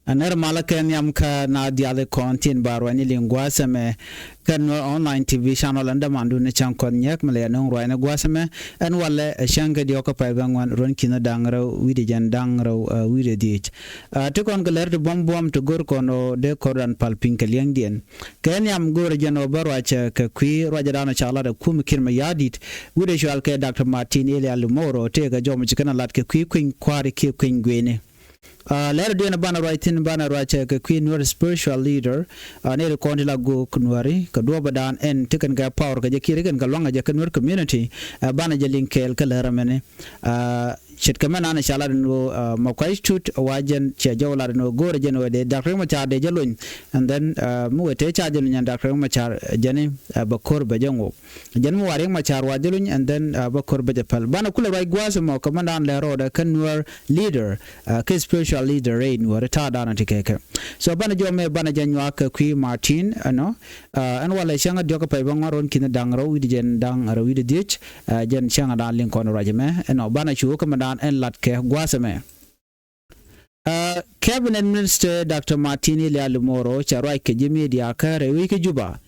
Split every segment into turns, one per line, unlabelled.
Aner malaken yam ka na diale kontin barwani lingwasame kan online TV channel anda mandu ne chankon nyak male no roina gwasame an wala shanga di okapa bangwan ron kino dangra widi jan dangra widi dich to kon galer de bom to gor kono de koran palpin kaliang dien kan yam gor jano barwacha ka kwi rajadana chala de kum kirma yadit widi shwal ke Dr. Martin Elia Lumoro te ga jom chikana lat ke kwi kwin kwari ke kwin gwene later doing a banner writing banner right ke queen Nuer spiritual leader ne ko ndila go kunwari ka do badan en tikan ga power ga jekire kan ga longa je Nuer community bana je linkel ka laramene shit kamana na shala no makwai tut wajen che jawla no gore jeno de Dr. Machar de jalun and then mu wete cha jenu nyan Dr. Machar jeni bakor bajango jen mu wari Machar wajelun and then bakor bajapal bana kula rai gwaso mo kamanda an lero da kan Nuer leader ke spiritual leader in wara ta dana tikeke so bana jome bana janwa ka kwi Martin no an wala shanga joka pa bangaron kin dangro wi jen dang ro wi dich jen shanga dan lin kono rajeme no bana chu kamanda en latke gwasame Cabinet Minister Dr. Martin Elia Lumoro charai ke jimi dia kare wiki juba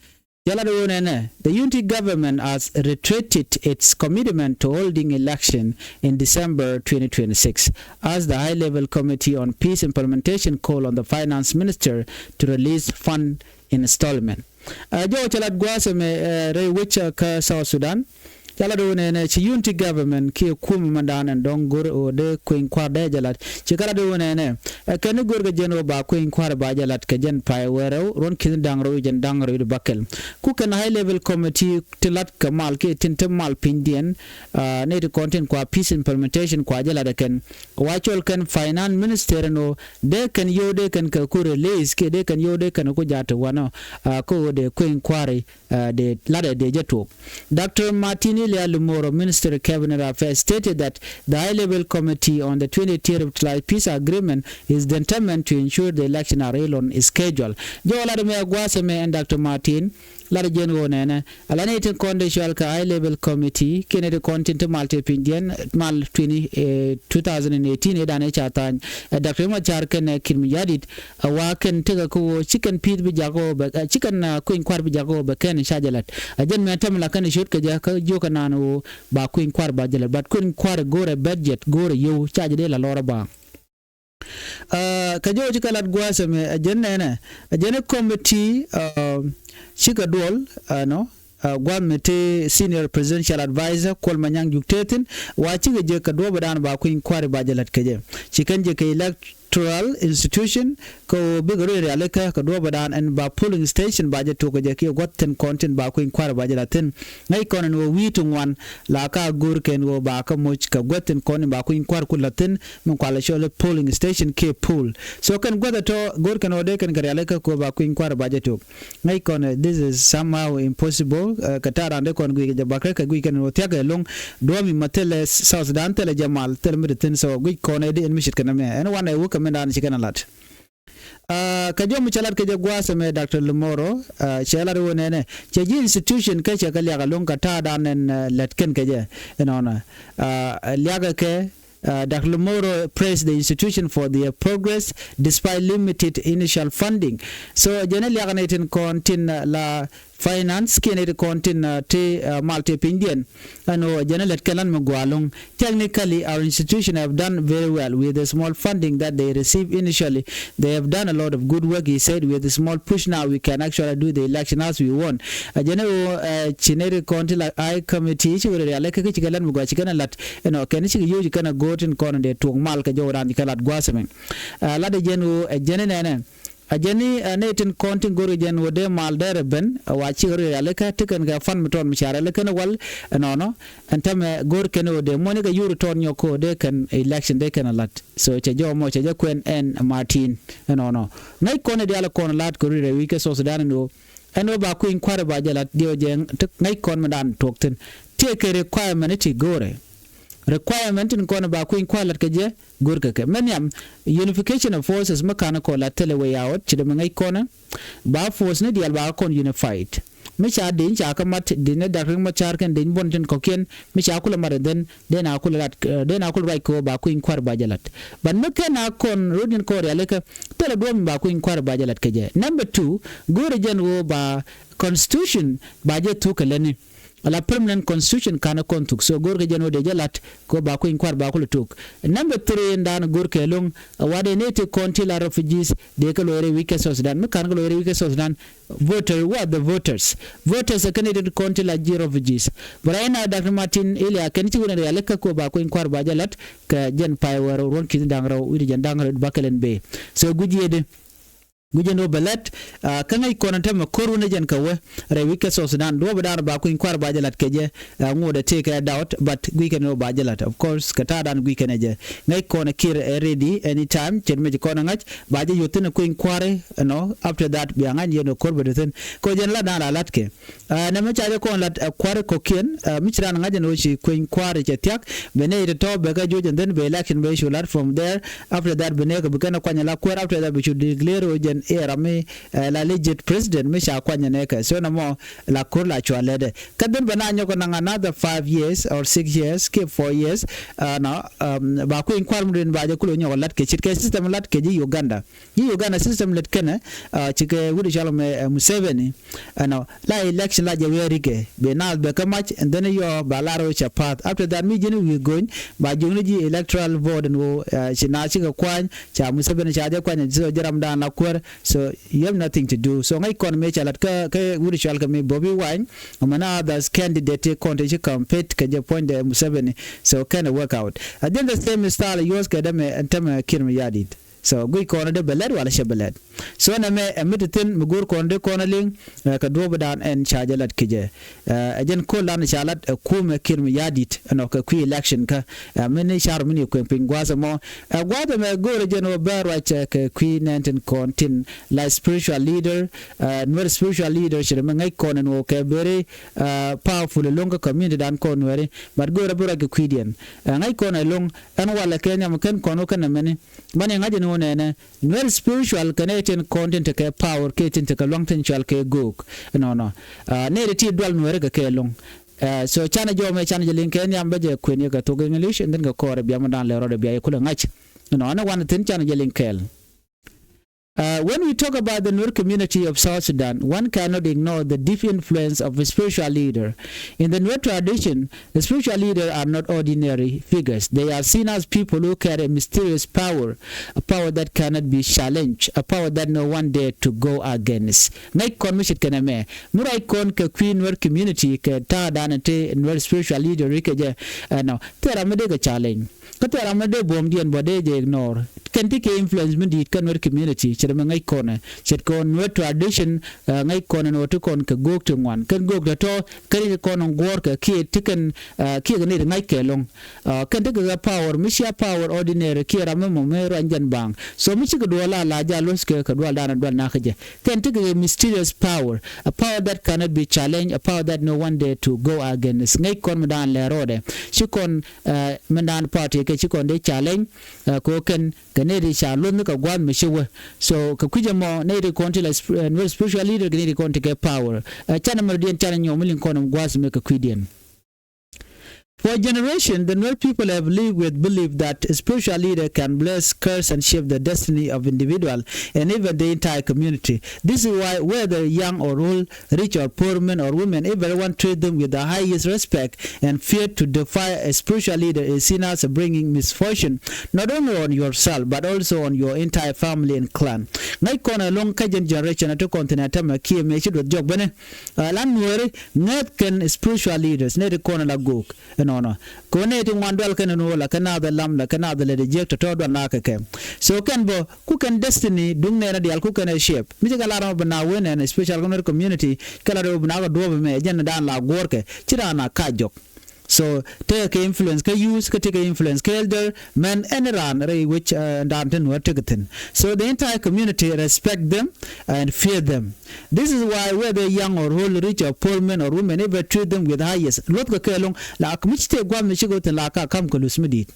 the unity government has reiterated its commitment to holding election in December 2026 as the high-level committee on peace implementation called on the finance minister to release fund installment jo chalat gwasame re wicha ka South Sudan jala do ne ci unity government ki kum mandan en don gor o de queen kwade jalat ci kala do ne ken gor ga jeno ba queen kwar ba jalat ke jen pay wero ron kin dangro jen dangro du bakel ku ken high level committee tilat kamal ke tintam mal pindien ne de content kwa peace implementation kwa jala ken wachol ken finance minister no de ken yode ken ka ku release ke de ken yode ken ku jata wano ko de queen kware de lade de jeto Dr. Martin Elia Lumoro, Minister of Cabinet Affairs, stated that the high-level committee on the 20th of July peace agreement is determined to ensure the election are held on schedule. Jo la me gwasame and Dr. Martin la jen wonene ala ne tin conditional ka high-level committee kene de content malte pindian mal 2018 edane chatan Dr. Machar ken mayardit wa ken tega ko chicken pit bi jago ba chicken queen kwar bi jago ba ken shajalat ajen me tam la kan shot ka ja ka joka nanu ba queen kwar ba jalat but queen kwar gore budget gore yo charge de la lora ba kajo jikalat gwasame ajene committee Chika Dwol, no, Gwamete senior presidential advisor, Kolmanyang Juktetin, watching a Jekadwa Badan Baku inquiry by Jalat Kaje. Chicken Jeka electoral institution, ko bigger aleka, Kadwabadan and ba polling station budget to Kajaki, what 10 content Baku inquiry by Jalatin. Naikon and Witung one, Laka Gurken, or Baka Much, Kagwetin Conin Baku inquiry Kulatin, Munkwala polling station K pool. So can go the Gurkan or Dekan Karaleka, ko Baku inquiry budget to. Naikon, this is somehow impossible. Katara ande kon gui jabakre ka gui kan otiaga long domi matele South Sudan tele jamal tele mitin so gui kone de en mishit kana me en wana wu kamenda ni chikana lat kajo muchalat ke jagwasa me Dr. Lumoro chela ro nene cheji institution ke chakali ga long kata dan en letken ke je enona liaga ke Dr. Lumoro praised the institution for their progress despite limited initial funding. So, generally, organizing content la finance kene content te malte pindian ano general kalan magwalong technically our institution have done very well with the small funding that they received initially. They have done a lot of good work, he said. With a small push now we can actually do the election as we want. General chinere content like I committee chi wele aleka ke chikalan magwa chikana lat kene chi yo chikana gotin kon de tung mal ka joran chikalat gwasame la de genu genene ajeni netin kontin gori gen wode mal dere ben wachi gori aleka tiken ga fan miton mishara lekana wal no antame gor ken wode monika yuru ton yoko de kan election de kan lat so che jomo che kwen en Martin no nay kone de ala kon lat gori re wike so Sudan no eno ba ku inquire ba jalat dio jeng nay kon madan tokten take requirement ti gore requirement in kona ba ku inquire lat keje gurka ke menyam unification of forces makana ko la telewe out chide mangai kona ba force ne dial ba kon unified misha din cha kamat din da ring machar kan din bon tin kokien misha kula mar den akula rat den akula right ko ba ku inkwar ba jalat ban meka na kon rodin ko ya leka tele do ba ku inkwar ba jalat keje. Number 2 gore jen wo ba constitution ba je tu kalani la permanent constitution kana kontuk so gorge jeno de jalat ko ba ko inkwar ba ko tuk. Number 3 ndan gorke long wade nete konti la refugees de ko lore wike so Sudan me kan ko lore wike so Sudan voter what the voters a candidate konti la ji refugees braina Dr. Martin ile kan ci wona ya ko ba ko inkwar ba jalat ka jen pay waro ron ki dangraw wi jen dangraw bakalen be so gujiyede gujeno belet kangai konante ma korune jen kawe rewike so Sudan do badar ba ku inkwar ba jalat keje ngode take a doubt but we can no ba jalat of course kata dan we can je ngai kona kir ready anytime chen me kona ngach ba je yotin ku inkware no after that bi ngan yeno korbe den ko jen la dan lat ke na me chaje kon lat kware ko ken michran ngaje no shi ku inkware che tiak bene to be ga jojen den be election be should from there after that bene ko bikana kwanya la kware after that we should declare jen era me la legit president me sha kwanya neka so na mo la kurla chwalede kadin bana nyoko na another 5 years or 6 years ke 4 years ba ku inkwar mudin ba je kulo nyoko lat ke chitke system lat ke ji Uganda system lat kene chike wudi shalome Museveni la election la je werike be na be kamach and then yo balaro chapat after that me jeni we going ba jungni ji electoral vote no china chika kwan cha Museveni cha je kwanya so jaram dan la kwar so you have nothing to do so ngai kon me chalat ka wuri shal ka me Bobby Wine amana others candidate content compete ka je point de Museveni so kind of work out then the same style yours ka dem tem kirm yadit so gui kono de belad wala shabalad so na me emititin mugur kono de kono ling ka dobo dan en chajalat kije ajen ko lan chalat kuma kirmi yadit no ka ku election ka mini char mini ko pingwaza mo gwada me gore jeno barwa cha ka ku nenten kontin la spiritual leader Nuer spiritual leader shire me ngai kono no ka very powerful longa community dan kono wari but gore bura ka kuidien ngai kono long an wala kenya mken kono kana meni mani ngaje no nene Nuer spiritual connecting content ke power ke tin ke long tin chal ke gok no ne ti dwal Nuer ke long so chana jo me chana jelin ke nyam beje kwenye ka to English and then ka kore bia madan le rode bia kula ngach no na wan tin chana jelin kel. When we talk about the Nuer community of South Sudan, one cannot ignore the deep influence of a spiritual leader. In the Nuer tradition, the spiritual leaders are not ordinary figures. They are seen as people who carry a mysterious power, a power that cannot be challenged, a power that no one dare to go against. Ngai kon mishit kaname, murai kon ke Queen Nuer community ke ta danate Nuer spiritual leader rikeje no tera mede ke challenge. Katera mede bomdian bode je ignore. Kenti ke influence mindi kan Nuer community ngai kone chet kon Nuer tradition ngai kone no to kon ke gok to wan kan gok to kari kon ngor ke ki tiken ki ne ngai ke long kan de ga power misha power ordinary ki ram mo me ranjan bang so mi ci do la ja los ke ka do dana do na ke kan te mysterious power, a power that cannot be challenged, a power that no one dare to go against. Ngai kon medan le rode ci kon medan party ke ci kon de challenge ko ken ganeri cha lon ka gwan mi shiwe so ka kuje mo ne de konti la spiritual leader ganeri konti ke power chana merdien chana nyomulin konum gwas me ka kwidien. For generations, the Nuer people have lived with belief that a spiritual leader can bless, curse, and shape the destiny of individual and even the entire community. This is why, whether young or old, rich or poor, men or women, everyone treat them with the highest respect and fear. To defy a spiritual leader is seen as bringing misfortune, not only on yourself, but also on your entire family and clan. Ngai kona long kajen generation ato kontinenta ma kie mechi do jog bene lan Nuer ngat ken spiritual leaders ne de kona la gok no kone ti ngwandwal ken no la kana da lam la kana da le de to do na ka ke so ken bo ku ken destiny dung ne na dial ku ken shape mi ga la ro bana wene and special community kala do bana do me jen dan la gorke tira na ka jok So take influence ka use ka take influence ka elder men and ran which danten were taken. So the entire community respect them and fear them. This is why whether young or old, rich or poor men or women, ever treat them with highest. Lot ka kelong la kumiste gwa mishigo te la ka kam kulusmidi.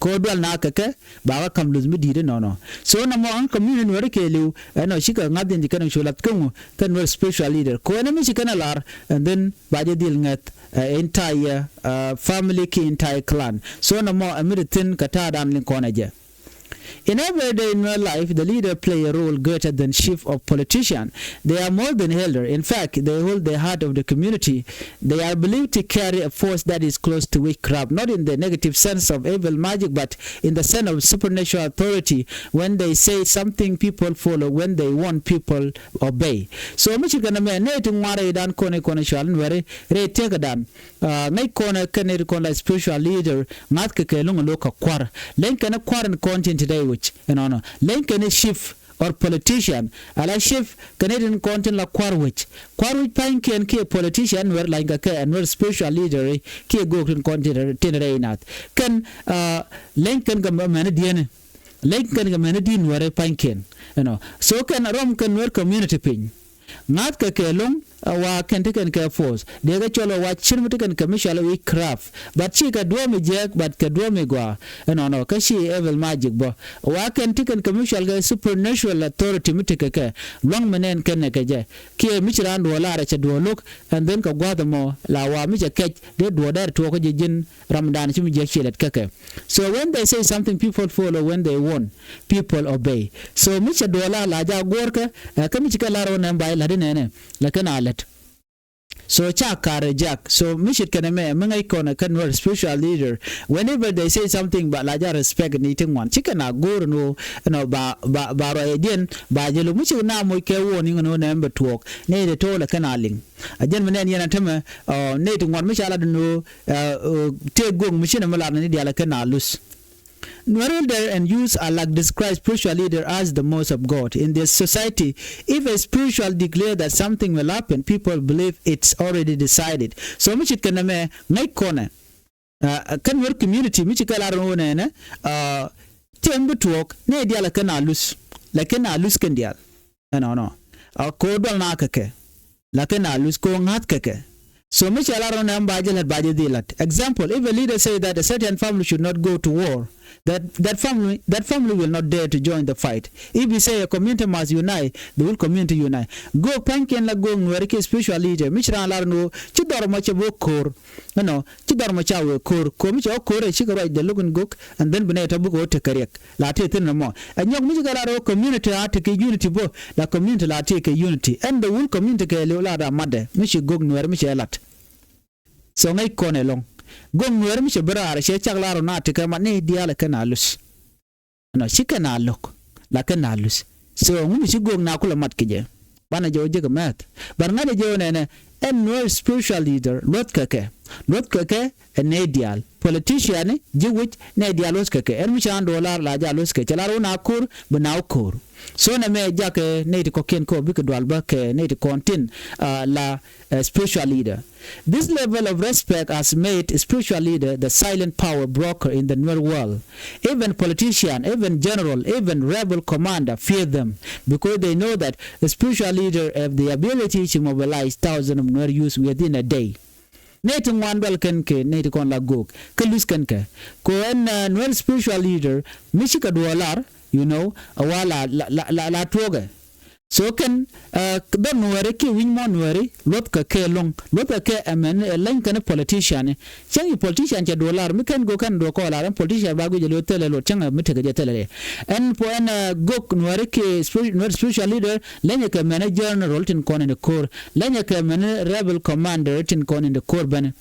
Kodwal na kake bawa kam luzmidi no. So na mo ang community were kelu no shika ngadin di kanang shulat kungu kan were spiritual leader. Ko na mishikana lar and then baje deal ngat entire family ki entire clan. So na mo amiritin kata dan linkonaje. In everyday in your life, the leader play a role greater than chief or politician. They are more than elder. In fact, they hold the heart of the community. They are believed to carry a force that is close to witchcraft, not in the negative sense of evil magic, but in the sense of supernatural authority. When they say something, people follow. When they want, people obey. So, Michigan, ne tumare dan kone shalan were re take dan. Nai kone kene kone spiritual leader ngat ke lunga loka kwar. Len kana kwar and content today. Which no len can shift or politician ala shift Canadian content la kwarwich pain can ke politician were like a and were spiritual leader ke go content tenere not can len can ga manadian len can ga manadin were pain can so can rom can were community pin not ka kelong wa kentiken ke force de ga cholo wa chirmitiken commercial we craft but she ka do me jack but ka do me gwa no ka she evil magic bo wa kentiken commercial ga supernatural authority mitike ke long menen ken ke je ke michiran wala ra che do look and then ka gwa the mo la wa mi je ke de do dar to ko je jin ramadan chi mi je chelet ke so when they say something people follow when they want people obey so mi che do la ja gorka ka mi ka la ro nan bai la de ne la kana so chakare jack so mishit kaname mangai kona kan spiritual leader whenever they say something but la respect anything one chicken na gor no ba ro edien ba jelo michi na mo ke woni no number tuɔɔk ne de to la kanaling ajen menen yana tama ne to ngor michi ala no te gong michi na mala ne dia la kanalus Nuer and use are like describe spiritual leader as the most of God. In this society, if a spiritual declare that something will happen, people believe it's already decided. So much it can make corner. Can work community, which can learn tembe tuɔɔk ne dia la kana lus kan dia. No. Ko dol na kake. La kana lus ko ngat kake. So much alarm number dilat. Example, if a leader say that a certain family should not go to war, that family will not dare to join the fight. If we say a community must unite, the whole community unite. Go panken la go nwere spiritual leader. Michran larno chidor macha bo kor. Chidor macha we kor. Ko micha kor chikara de logun gok and then beneta buko te kariek. La te tin mo. And young michara community take unity bo. La community la take unity. And the whole community ke la da made. Michi gog nwere micha lat. So ngai kone long. Gong Nuer mi shebara she chaglaro na tika mane dia la kanalus no shikana lok la kanalus so ngumi shi gong na kula mat kije bana joje ga mat barna de jo ne en Nuer spiritual leader lot kake en ideal politician jiwit ne dialos kake en mi chan dollar la jalos ke chalaro na kur bana kur so na me jake ne ko ken ko bi ko dwal ba ke ne kontin la spiritual leader. This level of respect has made a spiritual leader the silent power broker in the Nuer world. Even politician, even general, even rebel commander fear them because they know that the spiritual leader have the ability to mobilize thousands of Nuer youth within a day. Netung wan bel kenke neti kon la gok kelus kenke ko en Nuer spiritual leader mishika dualar awala la toge so can the Nuer ki win mon Nuer lot ka ke long lot ka ke amen len kan politician changi politician cha dollar mi kan go kan do ko la politician ba go je lo tele lo changa mi te je tele en po en gok Nuer ki spiritual leader len ka manager role tin kon in the core len ka rebel commander tin kon in the core ban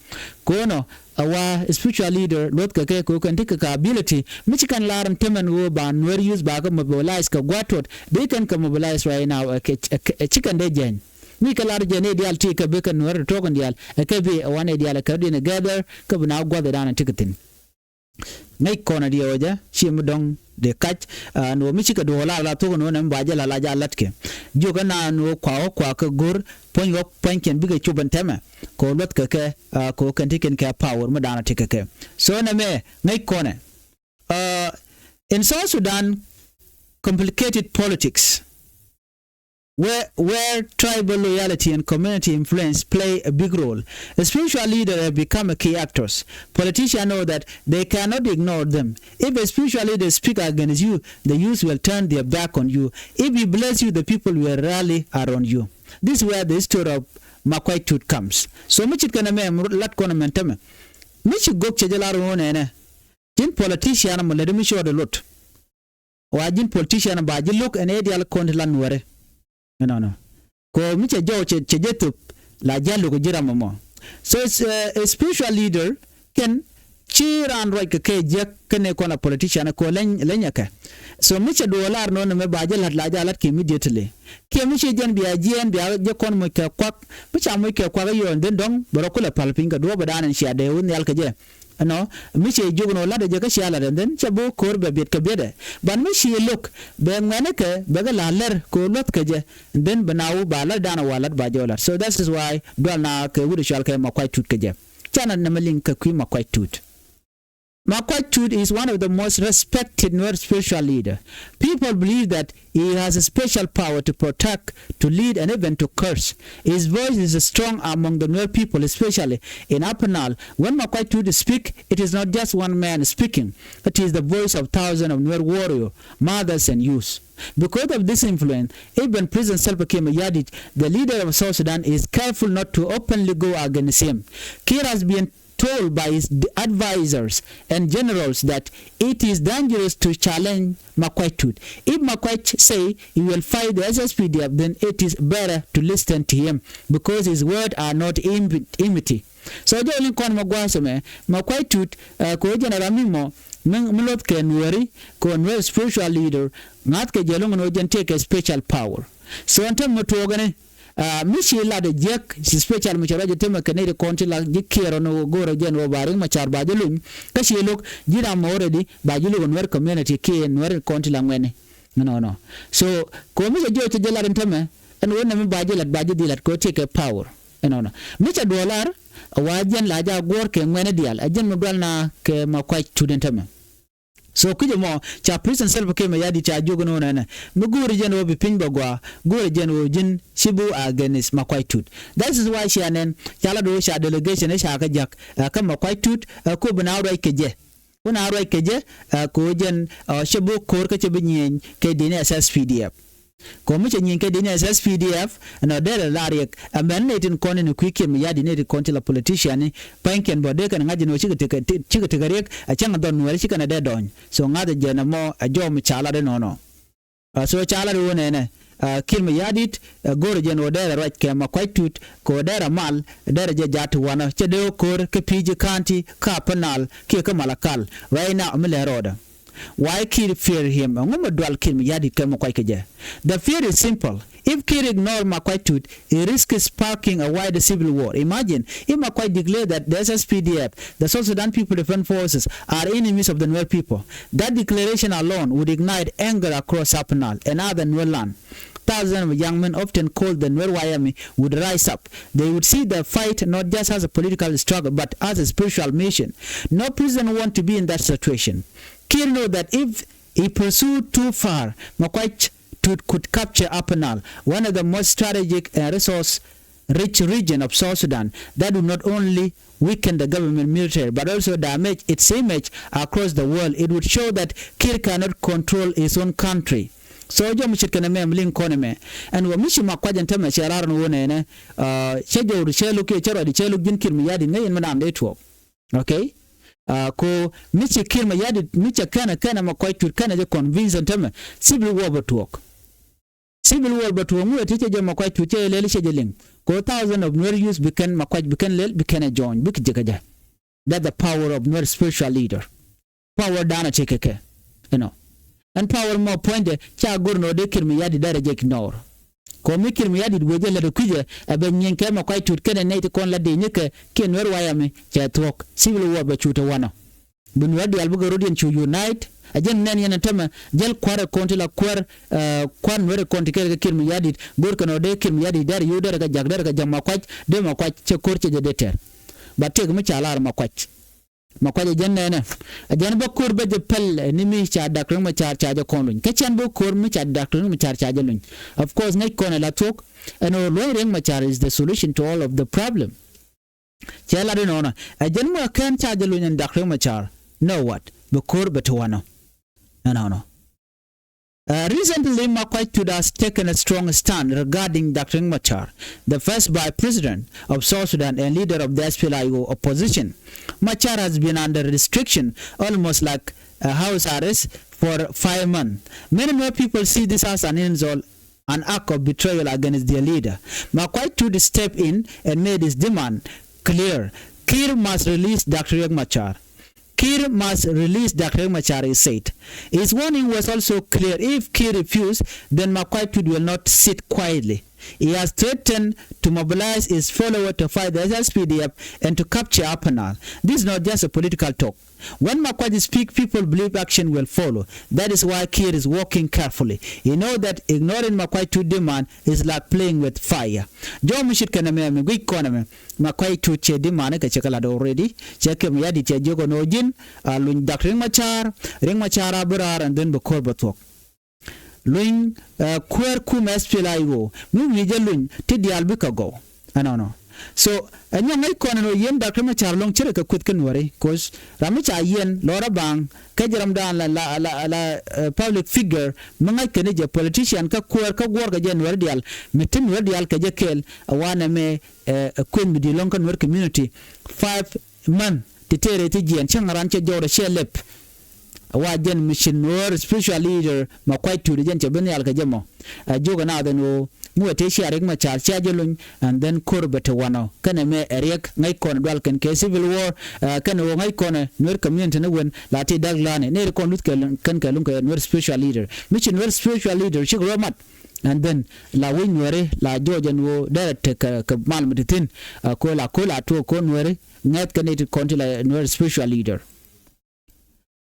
ko no our spiritual leader lot ka ke ko kan take ka ability michi kan laran temen wo ba Nuer use ba ka mobilize ka gwatot they can mobilize right now chicken de jen mi ka lar jene dial ti ka be kan Nuer to kan dial ka be one dial ka din gather ka na gwa da na tikatin ngai kona dia oja shimdong de kach no michika do la to no nan baje la ja latke joga na no kwa ka gur ponyo panken biga chuban tema ko lot ka ke ko kan tiken ka power madana tikake so na me ngai kona in South Sudan complicated politics where tribal loyalty and community influence play a big role. A spiritual leader have become a key actors. Politicians know that they cannot ignore them. If a spiritual leader speak against you, the youth will turn their back on you. If he bless you, the people will rally around you. This is where the story of Makwai comes. So much it can lat kona mentame. Much gok chejala ro jin politician mo le mi show the lot. Wa jin politician ba jin look and ideal kontlan Nuer. No. Ko miche jo chejetup la jalo ko jira momo. So a spiritual leader can cheer and right ke je kene ko na politician ko lenyaka. So miche dollar no me baje la jalat ke immediately. Ke miche jen biya je kon mo ke kwak miche mo ke kwak yo den dong borokula palpinga do badan shi ade un yal ke je. No, miche jugno la de jaka shala den chabo kor be bet ke bede ban miche look be ngane ke be la ler ko lot ke je den banawu bala dana walat ba jola. So that is why dona ke wudu shal ke Makwai ke je chana na malin ke ku Makwai Makwai is one of the most respected Nuer spiritual leader. People believe that he has a special power to protect, to lead, and even to curse. His voice is strong among the Nuer people, especially in Upper Nile. When Makwai speaks, it is not just one man speaking. It is the voice of thousands of Nuer warriors, mothers, and youths. Because of this influence, even President Salva Kiir Mayardit, the leader of South Sudan, is careful not to openly go against him. Kiir has been told by his advisors and generals that it is dangerous to challenge Makwai. If Makwai say he will fight the SSPDF, then it is better to listen to him because his words are not enmity. So jolin kon magwasome Makwai ko general mimo mulot ke Nueri ko Nuer spiritual leader ngat ke jelong no jen take a special power. So antem motogane mishi la de jek si special machar je tema kene de konti la jikero no goro jen wo baring machar ba jelun kashi lok jira mo already ba julu Nuer community ke Nuer konti la ngene no so ko mi je je la den tema en wona mi ba jelat ba dilat ko take a power no micha dollar wajen la ja gor ke ngene dial ajen mo dal na ke Makwai den tema. So kuje mo cha President Salva Kiir Mayardit cha jogo no na muguri jen wo bipin bagwa gure jen wo jin shibu against Makwai. That is why she anen chala do sha delegation sha ka jak ka Makwai ko bana ro keje una ro keje ko jen shibu kor ka che binyen ke dine SSPDF ko mu nyin ke dine SSPDF na dere lariek amen netin konen ku Kiir Mayardit ne konti la politician panken bode kan ngaji no chiga tigarek a changa don Nuer chika na de don so ngade jena mo a jom chala de no so chala de wona ne Kiir Mayardit gore jen odere right ke Makwai ko dere mal dere je jatu wana che de kor ke piji kanti ka panal ke ka malakal right now amle roda. Why Kiir fear him? The fear is simple. If Kiir ignores Makwai, he risks sparking a wider civil war. Imagine if Makwai declared that the SSPDF, the South Sudan People Defense Forces, are enemies of the Nuer people. That declaration alone would ignite anger across Upper Nile and other Nuer land. Thousands of young men, often called the Nuer Wayami, would rise up. They would see the fight not just as a political struggle, but as a spiritual mission. No president wants to be in that situation. Kiir knows that if he pursued too far, Makwai could capture Upper Nile, one of the most strategic and resource-rich regions of South Sudan, that would not only weaken the government military, but also damage its image across the world. It would show that Kiir cannot control his own country. So jo mshikana me mlin koneme and wa mishi makwaja ntama sharar no wona ne shejo chelu ke chero di chelu jin Kiir Mayardit ne en manam de to okay ko michi Kiir Mayardit micha kana Makwai kana je convince ntama civil war batuok mu tete je Makwai te lele shejeling ko thousands of Nuer youth became Makwai became lel became join bik jegaja. That the power of Nuer spiritual leader, power dana chekeke and power more point cha gurno de Kiir Mayardit dare je ignore ko mi Kiir Mayardit weje le kuje abe nyenke Makwai kene ne kon la de nyeke ke Nuer Wayami cha tuɔɔk civil war ba chuta wana bunwa dial bu garodian chu unite ajen nen yen tema jel kware konti la kwar kwan were konti ke kir mi yadit gor kano de kir mi yadit dar yuder ga jagder ga jamma kwach de ma kwach che korche de deter batte ga chalar ma kwach ajen nen ajen ba kor be de pel ni mi cha dakre ma char cha ja konlun ke chan bo kor mi cha dakre ma char cha ja lun of course ngai kona la tok and lowering ma char is the solution to all of the problem chela de nona ajen ma kan cha ja lun dakre ma char know what be kor be to wano no. Recently, Makwaitud has taken a strong stand regarding Dr. Machar, the first Vice President of South Sudan and leader of the SPLIO opposition. Machar has been under restriction, almost like a house arrest, for 5 months. Many more people see this as an insult, an act of betrayal against their leader. Makwaitud stepped in and made his demand clear. Kir must release Dr. Machar. Kir must release Dr. Machar, he said. His warning was also clear. If Kir refused, then Makwaitud will not sit quietly. He has threatened to mobilize his followers to fight the SSPDF and to capture Apanal. This is not just a political talk. When Makwaitud speaks, people believe action will follow. That is why Kir is working carefully. He knows that ignoring Makwaitud demand is like playing with fire. Jo mishit kaname me gui koname Makwaitud che demand ka chekala already. Cheke miyadi che jogo nojin lun dak ring machar abrar and then bakor batok. Lun kwer kum SPLIO mu mije lun ti dialbika go. No. So anya ngai kono no yen Dr. Machar long chere ka kwit kanwari cause ramicha yen lora bang ka jaram dan la public figure mangai kene je politician ka kwer ka gor ga jen wer dial metin wer dial ka je kel awana me kwin mi di long kan wer community 5 man titere ti jen changaran che jora shelep wa jen mission Nuer spiritual leader Makwaitud jen che ben yal ka jemo joga na no muete sharing Machar chajelun and then kurbete wano kana me eriek ngai kon dwal kan ke civil war kana wo ngai kon Nuer community ne wen lati daglane ne kon lut kan ka lun ka Nuer spiritual leader mission Nuer spiritual leader chigro mat and then la win Nuer la jojen wo direct ka mal mutitin ko la to ko Nuer ngat kan it kon la Nuer spiritual leader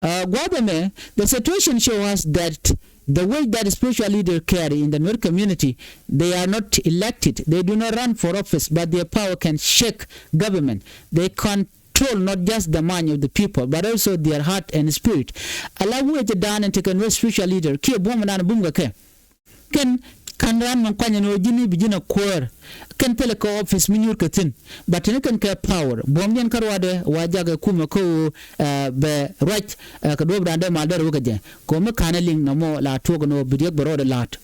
Guadame, the situation shows us that the way that spiritual leaders carry in the Nuer community, they are not elected. They do not run for office, but their power can shake government. They control not just the mind of the people, but also their heart and spirit. Allah wu ete dan and take a Nuer spiritual leader. Ki bomu na bunga ke. Kan ran man kwanya no jini bijina kwer kan tele ko office minur katin but ne kan ka power bom yen karwade wajaga kuma ko be right ka do brande mal der wugaje ko me kanaling no mo la to no bidiek borode lat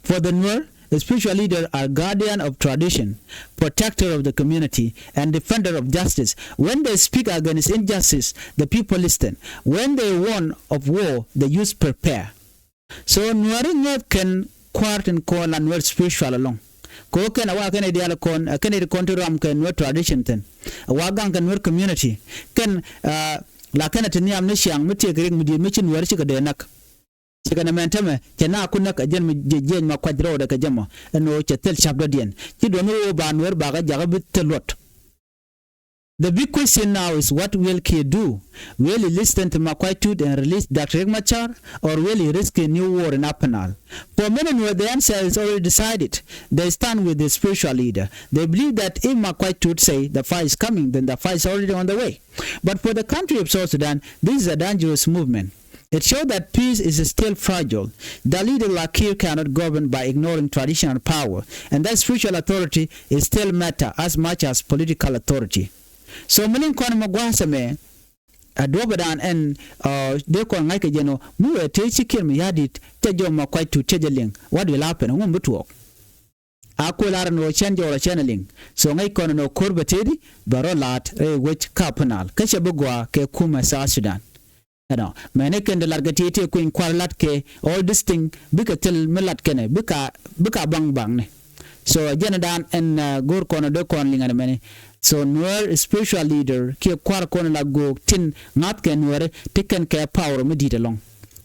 for the Nuer, the spiritual leaders are guardian of tradition, protector of the community, and defender of justice. When they speak against injustice, the people listen. When they warn of war, the youth prepare. So Nuer can quart and call and word spiritual along. Ko ken awa ken ideal kon ken to ram ken word tradition ten. Awa gang ken word community. Ken la ken atini amne siang meti gring mudi mechin wer chika de nak. Chika na menteme chena kunak ajen jen ma kwadro de ka jamo no chetel chabdo dien. Ti do no ban wer baga jaga bitelot. The big question now is what will Kir do? Will he listen to Makwaitud and release Dr. Machar, or will he risk a new war in Apanal? For many Nuer, the answer is already decided. They stand with the spiritual leader. They believe that if Makwaitud say the fight is coming, then the fight is already on the way. But for the country of South Sudan, this is a dangerous movement. It shows that peace is still fragile. The leader like Kir cannot govern by ignoring traditional power, and that spiritual authority is still matter as much as political authority. So many kono magwasa me adobadan en de ko ngai ke jeno mu te chikir mi yadit te jo Makwaitud tejeling what will happen ngum butuok akolar no change or channeling so ngai kono no korbetedi barolat which kapanal kache bugwa ke kuma South Sudan mane ken de largati te ko in kwarlat ke all this thing bika tel melat kene bika bang ne so jenadan en gor kono de kon lingane mane. So Nuer spiritual leader ki kwar kono la go tin ngat ken Nuer taken care power me dit along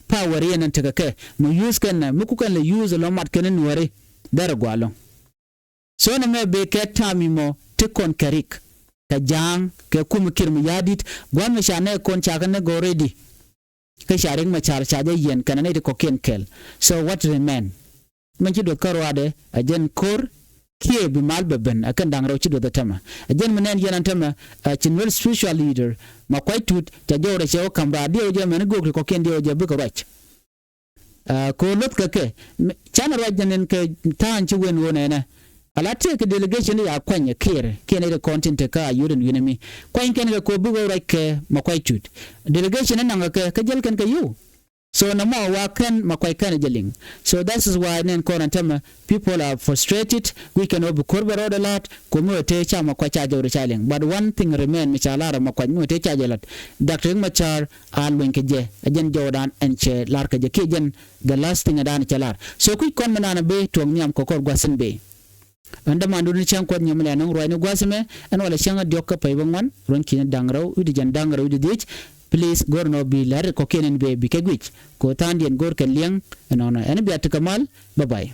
power yen en take mo use ken mo ku ken le use lo mat ken Nuer der go along so na me be ke tami mo te kon karik ta jang ke kum kir mayardit gwan me shane kon chakane go ready ke sharing machar chaje yen kanane de koken kel so what remain man ci do karwade a jen kor kie bi mal beben akan dang raw ci do tama a jen menen yen tama ci nul spiritual leader ma koy tut ta jawre chew kamba dio je men go ko ken dio je bu ko rach ko lot ka ke chana rajanen ke tan ci wen wonena ala take delegation ya kwanya kire kene de content ka yuren winami kwan ken ko bu go rach ke ma koy tut delegation nan ka jel ken ka yu so no more wakan makwai kan jeling so that is why nen korantama people are frustrated we can obu korbero a lot komo te cha makwai cha jawre challenge but one thing remain michalara makwai mo te cha jelat dr machar al wenke je ajen jawdan enche lar ka je kejen the last thing adan chalar so ku kon manana be to nyam ko kor gwasen be anda mandu ni chan ko nyamle nan roine gwasme an wala changa dokka pay bangwan ron kin dangraw udi jan dangraw udi dich please gor no bi lar ko kenen be bi ke gwich ko tandien gor ken liang anona en bi atkamal bye bye